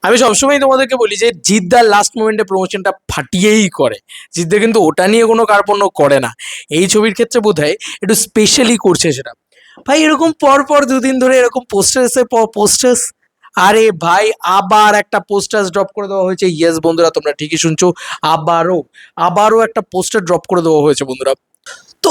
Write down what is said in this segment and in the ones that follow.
আমি সবসময় তোমাদেরকে বলি যে জিদ্দার লাস্ট মোমেন্টে প্রমোশনটা ফাটিয়েই করে। জিদ্দা কিন্তু ওটা নিয়ে কোনো কার্পণ্য করে না। এই ছবির ক্ষেত্রে বোধহয় একটু স্পেশালি করছে সেটা। ভাই এরকম পর পর দুদিন ধরে এরকম পোস্টার্স পোস্টার্স, আরে ভাই আবার একটা পোস্টার ড্রপ করে দেওয়া হয়েছে। ইয়েস বন্ধুরা, তোমরা ঠিকই শুনছো, আবারও আবারও একটা পোস্টার ড্রপ করে দেওয়া হয়েছে বন্ধুরা। তো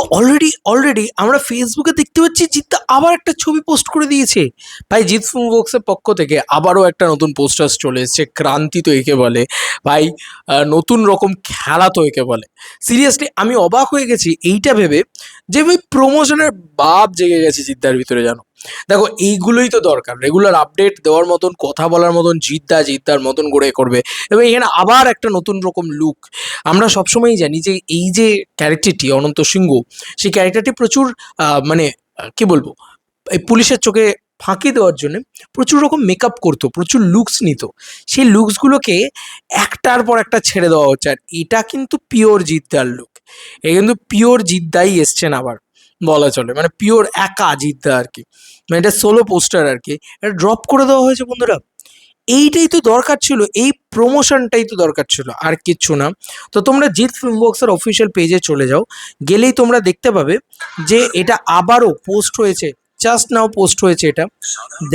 অলরেডি আমরা ফেসবুকে দেখতে পাচ্ছি জিৎ আবার একটা ছবি পোস্ট করে দিয়েছে। ভাই জিৎ ফিল্মওয়ার্কসের পক্ষ থেকে আবারও একটা নতুন পোস্টার চলে এসেছে। ক্রান্তি তো একে বলে ভাই, নতুন রকম খেলা তো একে বলে। সিরিয়াসলি আমি অবাক হয়ে গেছি এইটা ভেবে যে ভাই প্রমোশনের বাপ জেগে গেছে জিদ্দার ভিতরে, জানো। দেখো এইগুলোই তো দরকার, রেগুলার আপডেট দেওয়ার মতন, কথা বলার মতন, জিদ্দার মতন করে করবে। এবং এখানে আবার একটা নতুন রকম লুক। আমরা সবসময়ই জানি যে এই যে ক্যারেক্টারটি অনন্ত সিংহ, সেই ক্যারেক্টারটি প্রচুর মানে কি বলবো, এই পুলিশের চোখে ফাঁকি দেওয়ার জন্য প্রচুর রকম মেকআপ করতো, প্রচুর লুকস নিত। সেই লুকসগুলোকে একটার পর একটা ছেড়ে দেওয়া হচ্ছে। আর এটা কিন্তু পিওর জিদ্দার লুক। এ কিন্তু পিওর জিদ্দাই এসছেন আবার বলা চলে, মানে পিওর একা জিদ্দা আর কি। মানে এটা সোলো পোস্টার আর কি, এটা ড্রপ করে দেওয়া হয়েছে বন্ধুরা। এইটাই তো দরকার ছিল, এই প্রমোশনটাই তো দরকার ছিল, আর কিচ্ছু না। তো তোমরা জিৎ ফিল্মওয়ার্কসের অফিসিয়াল পেজে চলে যাও, গেলেই তোমরা দেখতে পাবে যে এটা আবারও পোস্ট হয়েছে। জাস্ট নাও পোস্ট হয়েছে। এটা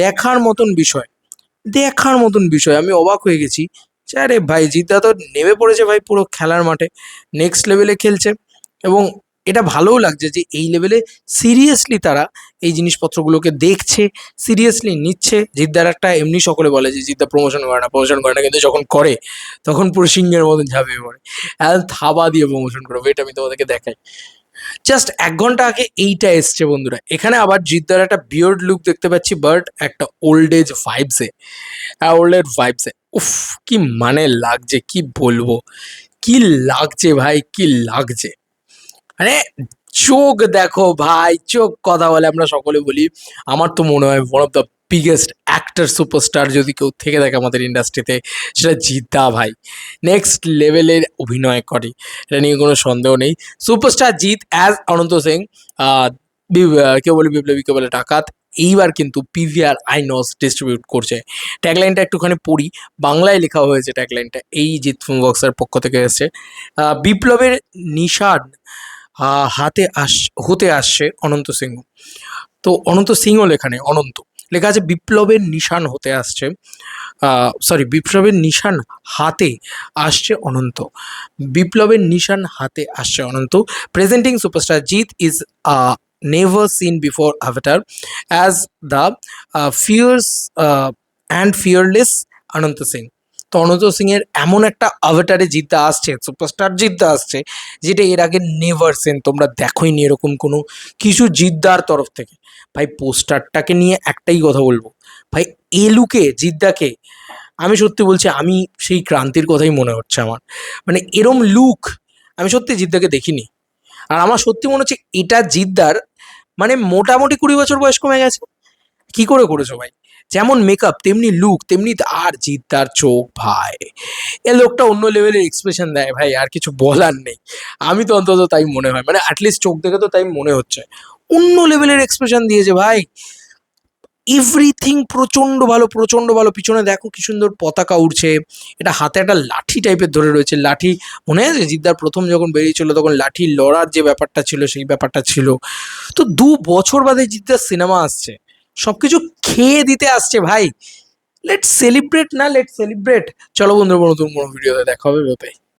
দেখার মতন বিষয়, দেখার মতন বিষয়। আমি অবাক হয়ে গেছি যে আরে ভাই জিদ্দা তো নেমে পড়েছে ভাই পুরো খেলার মাঠে, নেক্সট লেভেলে খেলছে। এবং এটা ভালোও লাগছে যে এই লেভেলে সিরিয়াসলি তারা এই জিনিসপত্রগুলোকে দেখছে, সিরিয়াসলি নিচ্ছে। জিদ্দার একটা এমনি সকলে বলে যে জিদ্দা প্রমোশন করে না, কিন্তু যখন করে তখন পুরো সিংহের মতন ঝাঁপিয়ে পড়ে, একদম থাবা দিয়ে প্রমোশন করে। এটা আমি তোমাদেরকে দেখাই। জাস্ট 1 ঘন্টা আগে এইটা এসছে বন্ধুরা। এখানে আবার জিদ্দার একটা বিয়ার্ড লুক দেখতে পাচ্ছি, বাট একটা ওল্ড এজ ভাইবসে, ওল্ড এজ ভাইবসে। উফ, কি মানে লাগছে, কি বলবো, কি লাগছে ভাই, কি লাগছে। মানে চোখ দেখো ভাই, চোখ কথা বলে, আমরা সকলে বলি। আমার তো মনে হয় one of the biggest actor superstar যদি কেউ থেকে থাকে আমাদের ইন্ডাস্ট্রিতে, সেটা জিদ্দা ভাই। নেক্সট লেভেলের অভিনয় করে, এটা নিয়ে কোনো সন্দেহ নেই। সুপারস্টার জিৎ অ্যাজ অনন্ত সিং, কেউ বলে বিপ্লবী, কেউ বলে ডাকাত। এইবার কিন্তু পিভিআর আইনস ডিস্ট্রিবিউট করছে। ট্যাগলাইনটা একটুখানি পড়ি, বাংলায় লেখা হয়েছে ট্যাগলাইনটা, এই জিৎ ফিল্মওয়ার্কসের পক্ষ থেকে এসছে। বিপ্লবের নিশান হতে আসছে অনন্ত সিংহ। তো অনন্ত সিংহ লেখা নেই, অনন্ত লেখা আছে। বিপ্লবের নিশান হতে আসছে, সরি, বিপ্লবের নিশান হাতে আসছে অনন্ত। বিপ্লবের নিশান হাতে আসছে Ananta. Presenting superstar Jeet is never seen before avatar as the fierce and fearless Ananta Singh. তো অনন্ত সিং এর এমন একটা অ্যাভাটারে জিদ্দা আসছে, সুপারস্টার জিদ্দা আসছে, যেটা এর আগে নেভার সিন তোমরা দেখোইনি এরকম কোনো কিছু জিদ্দার তরফ থেকে। ভাই পোস্টারটাকে নিয়ে একটাই কথা বলবো, ভাই এ লুকে জিদ্দাকে, আমি সত্যি বলছি, আমি সেই ক্রান্তির কথাই মনে হচ্ছে আমার। মানে এরম লুক আমি সত্যি জিদ্দাকে দেখিনি। আর আমার সত্যি মনে হচ্ছে এটা জিদ্দার মানে মোটামুটি 20 বছর বয়স কমে গেছে। কি করে করেছো ভাই? যেমন মেকআপ তেমনি লুক তেমনি, আর জিদ্দার চোখ ভাই, এ লোকটা অন্য লেভেলের এক্সপ্রেশন দেয় ভাই, আর কিছু বলার নেই। আমি তো অন্তত তাই মনে হয়, মানে অ্যাটলিস্ট চোখ দেখে তো তাই মনে হচ্ছে, অন্য লেভেলের এক্সপ্রেশন দিয়েছে ভাই। এভরিথিং প্রচন্ড ভালো, প্রচন্ড ভালো। পিছনে দেখো কি সুন্দর পতাকা উঠছে, এটা হাতে একটা লাঠি টাইপের ধরে রয়েছে। লাঠি মনে আছে জিদ্দার প্রথম যখন বেরিয়েছিল তখন লাঠি লড়ার যে ব্যাপারটা ছিল, সেই ব্যাপারটা ছিল। তো 2 বছর বাদে জিদ্দার সিনেমা আসছে, সবকিছু খেয়ে দিতে আসছে ভাই। লেটস সেলিব্রেট না, লেটস সেলিব্রেট। চলো বন্ধুরা, নতুন কোনো ভিডিওতে দেখা হবে, বাই।